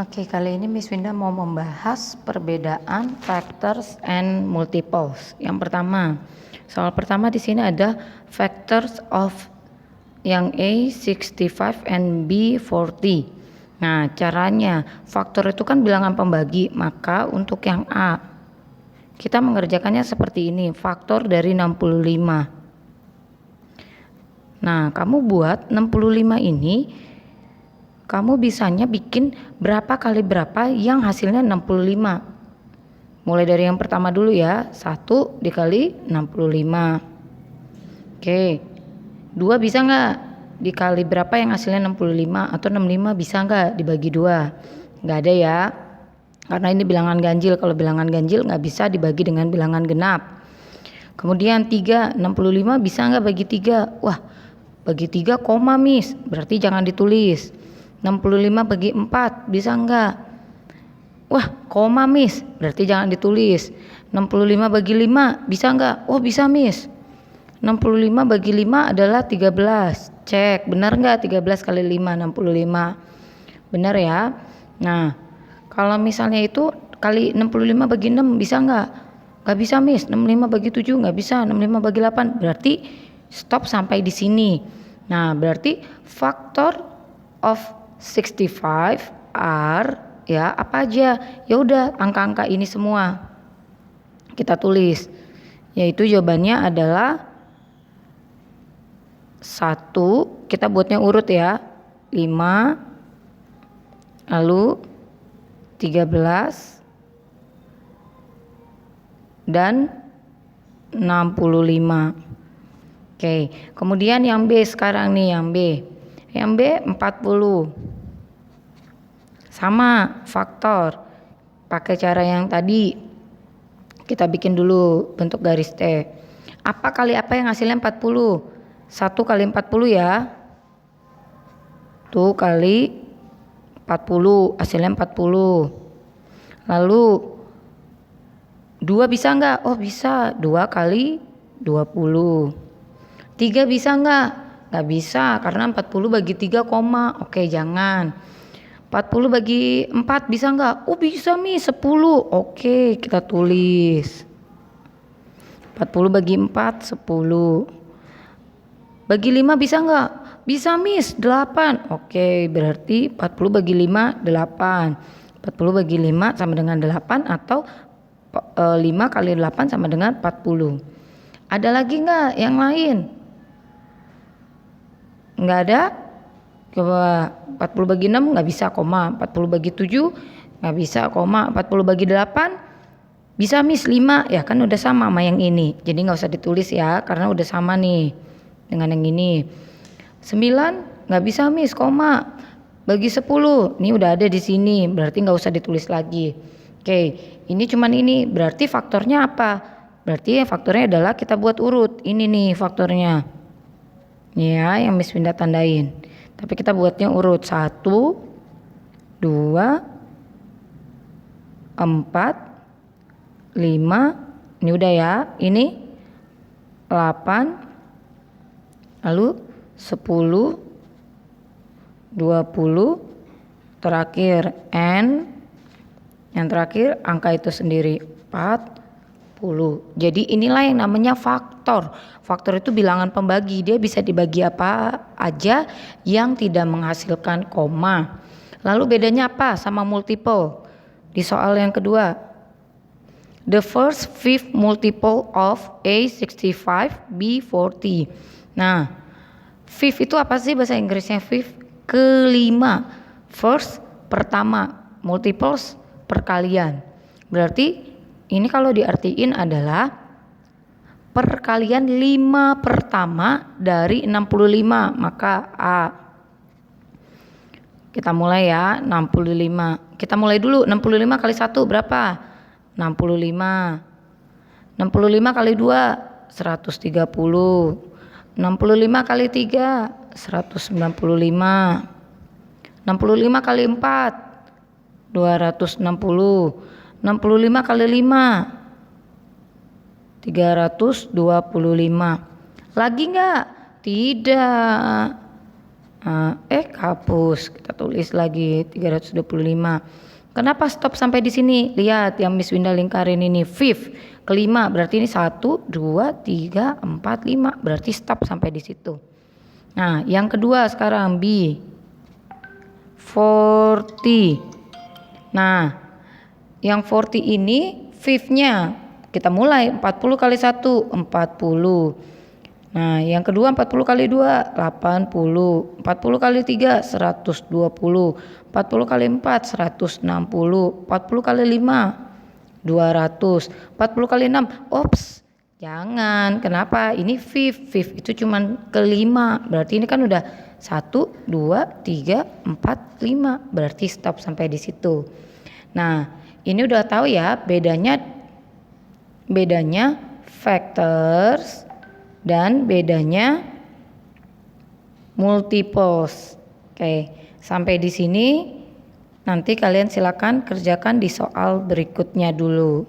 Oke, kali ini Miss Winda mau membahas perbedaan factors and multiples. Yang pertama, soal pertama di sini ada factors of yang A 65 and B 40. Nah, caranya faktor itu kan bilangan pembagi, maka untuk yang A kita mengerjakannya seperti ini, faktor dari 65. Nah, kamu buat 65 ini kamu bisanya bikin berapa kali berapa yang hasilnya 65. Mulai dari yang pertama dulu ya, 1 dikali 65. Oke, 2 bisa nggak dikali berapa yang hasilnya 65, atau 65 bisa nggak dibagi 2? Nggak ada ya, karena ini bilangan ganjil. Kalau bilangan ganjil nggak bisa dibagi dengan bilangan genap. Kemudian 3, 65 bisa nggak bagi 3? Wah, bagi 3 koma Miss, berarti jangan ditulis. 65 bagi 4 bisa enggak? Wah, koma Miss, berarti jangan ditulis. 65 bagi 5 bisa enggak? Oh, bisa Miss. 65 bagi 5 adalah 13. Cek, benar enggak 13 kali 5? 65. Benar ya? Nah, kalau misalnya itu kali 65 bagi 6 bisa enggak? Enggak bisa Miss. 65 bagi 7 enggak bisa. 65 bagi 8. Berarti stop sampai di sini. Nah, berarti faktor of 65 are ya apa aja? Ya udah, angka-angka ini semua kita tulis. Yaitu jawabannya adalah 1, kita buatnya urut ya. 5, lalu 13 dan 65. Oke, kemudian yang B sekarang nih, yang B. Yang B 40. Sama faktor. Pakai cara yang tadi. Kita bikin dulu bentuk garis T. Apa kali apa yang hasilnya 40? 1 kali 40 ya. Tuh kali 40 hasilnya 40. Lalu 2 bisa enggak? Oh bisa, 2 kali 20. 3 bisa enggak? Nggak bisa, karena 40 bagi 3 koma. Oke, jangan. 40 bagi 4 bisa nggak? Oh bisa Miss, 10. Oke, kita tulis 40 bagi 4 10. Bagi 5 bisa nggak? Bisa Miss, 8. Oke, berarti 40 bagi 5 8. 40 bagi 5 sama dengan 8, atau 5 kali 8 sama dengan 40. Ada lagi nggak yang lain? Nggak ada. Coba 40 bagi 6 nggak bisa, koma. 40 bagi 7 nggak bisa, koma. 40 bagi 8 bisa Miss, 5. Ya kan udah sama yang ini, jadi nggak usah ditulis ya, karena udah sama nih dengan yang ini. 9 nggak bisa Miss, koma. Bagi 10 ini udah ada di sini, berarti nggak usah ditulis lagi. Oke, ini cuman ini, berarti faktornya apa? Berarti faktornya adalah kita buat urut. Ini nih faktornya ya, yang Miss Winda tandain. Tapi kita buatnya urut 1, 2, 4, 5. Ini udah ya. Ini 8, lalu 10, 20, terakhir N. Yang terakhir angka itu sendiri 40. Jadi inilah yang namanya faktor. Faktor itu bilangan pembagi, dia bisa dibagi apa aja yang tidak menghasilkan koma. Lalu bedanya apa sama multiple? Di soal yang kedua, the first fifth multiple of A65 B40. Nah, fifth itu apa sih bahasa Inggrisnya? Fifth, kelima. First, pertama. Multiples, perkalian. Berarti ini kalau diartiin adalah perkalian 5 pertama dari 65, maka A. Kita mulai ya, 65. Kita mulai dulu, 65 kali 1 berapa? 65. 65 kali 2, 130. 65 kali 3, 195. 65 kali 4, 260. 65 kali 5, 325. Lagi enggak? Tidak. Hapus. Kita tulis lagi 325. Kenapa stop sampai di sini? Lihat yang Miss Winda lingkarin ini, fifth, kelima, berarti ini 1, 2, 3, 4, 5, berarti stop sampai di situ. Nah, yang kedua sekarang B, 40. Nah, yang 40 ini fifth-nya kita mulai 40 kali 1, 40. Nah, yang kedua 40 kali 2, 80. 40 kali 3, 120. 40 kali 4, 160. 40 kali 5, 200. 40 kali 6, ops, jangan. Kenapa? Ini fifth itu cuman kelima. Berarti ini kan udah 1, 2, 3, 4, 5. Berarti stop sampai di situ. Nah, ini udah tahu ya bedanya factors dan bedanya multiples. Oke, sampai di sini nanti kalian silakan kerjakan di soal berikutnya dulu.